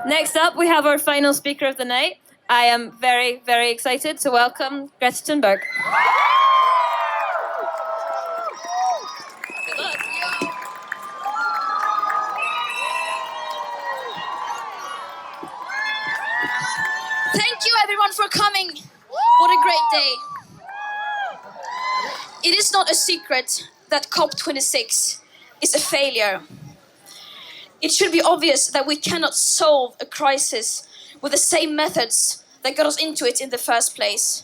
Next up, we have our final speaker of the night. I am very, very excited to welcome Greta Thunberg. Good luck. Thank you everyone for coming. What a great day. It is not a secret that COP26 is a failure. It should be obvious that we cannot solve a crisis with the same methods that got us into it in the first place.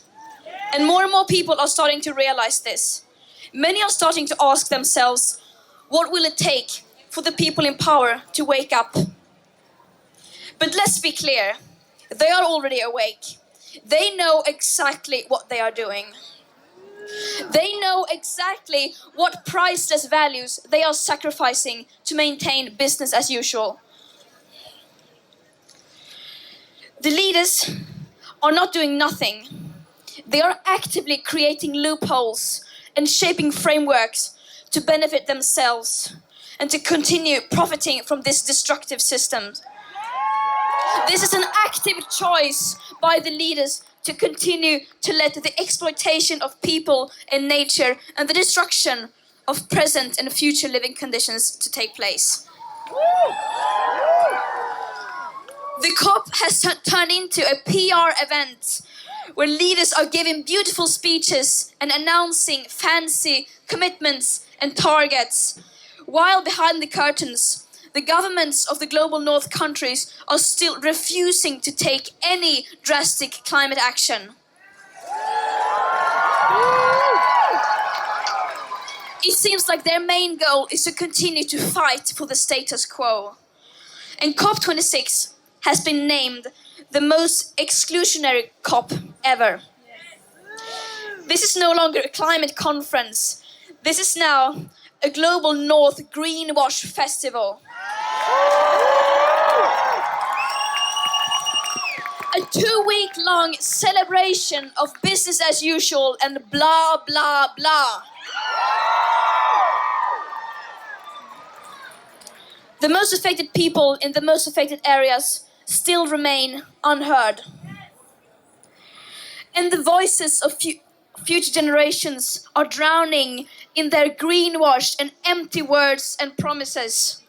And more people are starting to realize this. Many are starting to ask themselves, what will it take for the people in power to wake up? But let's be clear, they are already awake. They know exactly what they are doing. They know exactly what priceless values they are sacrificing to maintain business as usual. The leaders are not doing nothing. They are actively creating loopholes and shaping frameworks to benefit themselves and to continue profiting from this destructive system. This is an active choice by the leaders to continue to let the exploitation of people and nature and the destruction of present and future living conditions to take place. The COP has turned into a PR event where leaders are giving beautiful speeches and announcing fancy commitments and targets, while behind the curtains, the governments of the global north countries are still refusing to take any drastic climate action. It seems like their main goal is to continue to fight for the status quo. And COP26 has been named the most exclusionary COP ever. This is no longer a climate conference. This is now a global North greenwash festival. A 2-week-long celebration of business as usual and blah, blah, blah. The most affected people in the most affected areas still remain unheard. And the voices of future generations are drowning in their greenwashed and empty words and promises.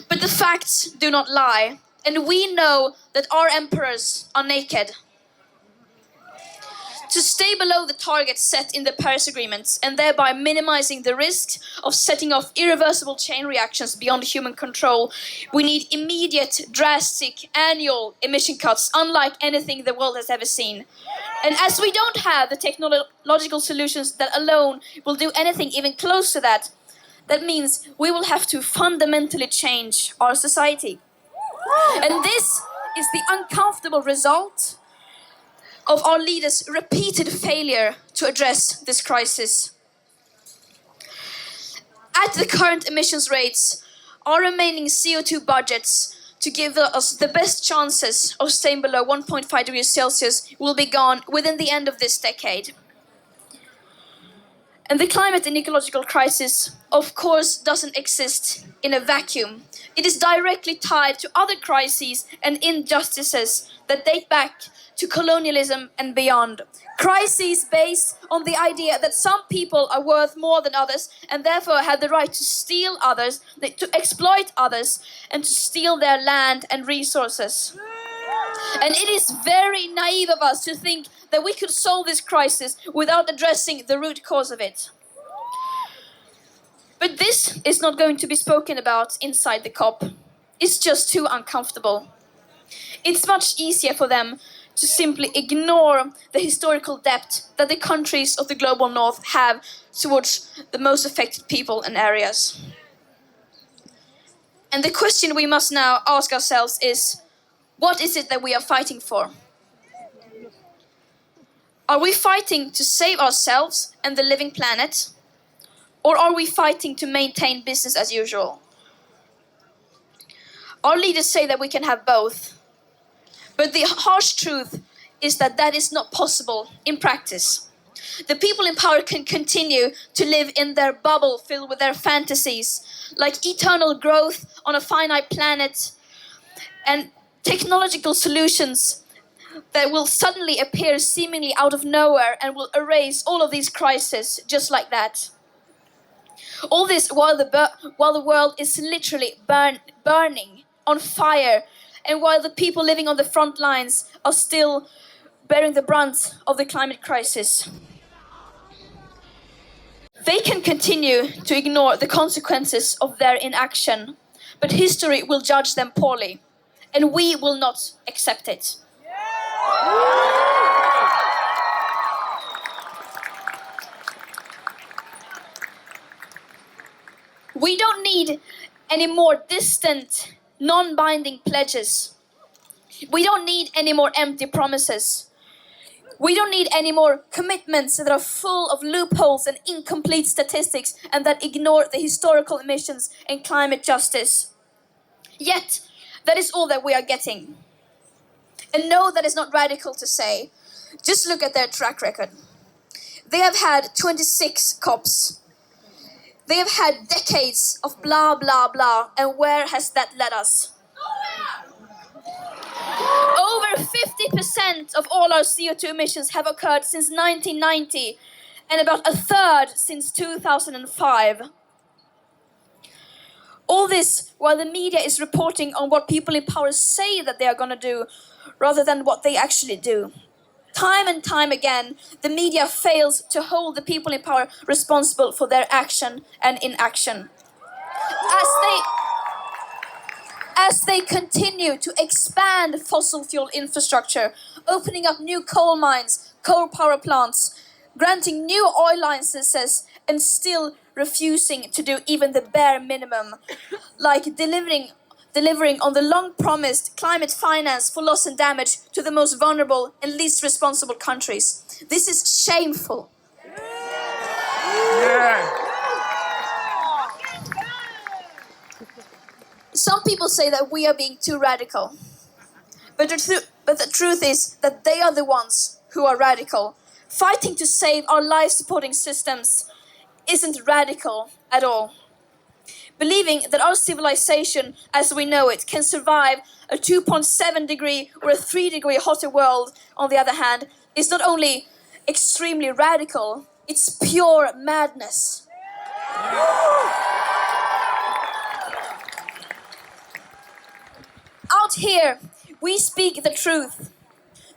But the facts do not lie, and we know that our emperors are naked. To stay below the targets set in the Paris Agreement and thereby minimizing the risk of setting off irreversible chain reactions beyond human control, we need immediate, drastic, annual emission cuts unlike anything the world has ever seen. And as we don't have the technological solutions that alone will do anything even close to that, that means we will have to fundamentally change our society. And this is the uncomfortable result of our leaders' repeated failure to address this crisis. At the current emissions rates, our remaining CO2 budgets to give us the best chances of staying below 1.5 degrees Celsius will be gone within the end of this decade. And the climate and ecological crisis, of course, doesn't exist in a vacuum. It is directly tied to other crises and injustices that date back to colonialism and beyond. Crises based on the idea that some people are worth more than others and therefore have the right to steal others, to exploit others, and to steal their land and resources. And it is very naive of us to think that we could solve this crisis without addressing the root cause of it. But this is not going to be spoken about inside the COP. It's just too uncomfortable. It's much easier for them to simply ignore the historical debt that the countries of the global north have towards the most affected people and areas. And the question we must now ask ourselves is, what is it that we are fighting for? Are we fighting to save ourselves and the living planet? Or are we fighting to maintain business as usual? Our leaders say that we can have both. But the harsh truth is that that is not possible in practice. The people in power can continue to live in their bubble filled with their fantasies, like eternal growth on a finite planet, and technological solutions that will suddenly appear seemingly out of nowhere and will erase all of these crises just like that. All this while the world is literally burning on fire, and while the people living on the front lines are still bearing the brunt of the climate crisis. They can continue to ignore the consequences of their inaction, but history will judge them poorly, and we will not accept it. We don't need any more distant, non-binding pledges. We don't need any more empty promises. We don't need any more commitments that are full of loopholes and incomplete statistics and that ignore the historical emissions and climate justice. Yet, that is all that we are getting. And no, that is not radical to say. Just look at their track record. They have had 26 COPs. They have had decades of blah, blah, blah. And where has that led us? Over 50% of all our CO2 emissions have occurred since 1990, and about a third since 2005. All this while the media is reporting on what people in power say that they are going to do, rather than what they actually do. Time and time again, the media fails to hold the people in power responsible for their action and inaction. As they continue to expand fossil fuel infrastructure, opening up new coal mines, coal power plants, granting new oil licenses, and still refusing to do even the bare minimum, like delivering on the long-promised climate finance for loss and damage to the most vulnerable and least responsible countries. This is shameful. Yeah. Some people say that we are being too radical. But the truth is that they are the ones who are radical. Fighting to save our life-supporting systems isn't radical at all. Believing that our civilization, as we know it, can survive a 2.7 degree or a 3 degree hotter world, on the other hand, is not only extremely radical, it's pure madness. Out here, we speak the truth.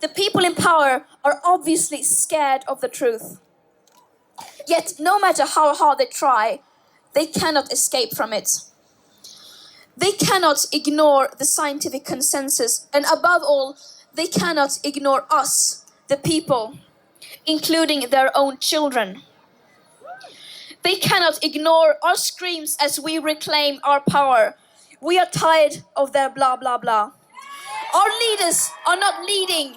The people in power are obviously scared of the truth. Yet, no matter how hard they try, they cannot escape from it. They cannot ignore the scientific consensus, and above all, they cannot ignore us, the people, including their own children. They cannot ignore our screams as we reclaim our power. We are tired of their blah, blah, blah. Our leaders are not leading.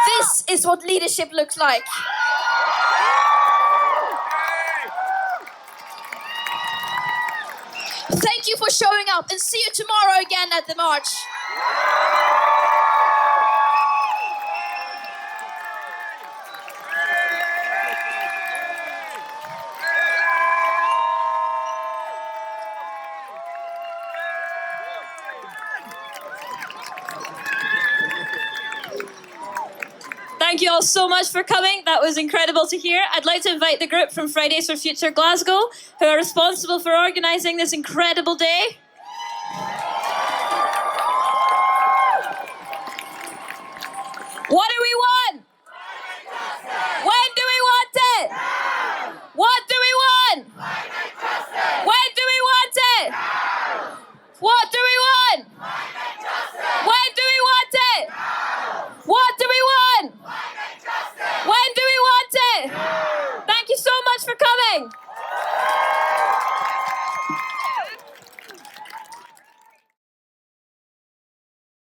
This is what leadership looks like. Thank you for showing up, and see you tomorrow again at the march. Thank you all so much for coming. That was incredible to hear. I'd like to invite the group from Fridays for Future Glasgow, who are responsible for organising this incredible day. What do we want? When do we want it? What do we want? When do we want it? What do we want? When do we want it? What do we want? When do we want it? Thank you so much for coming.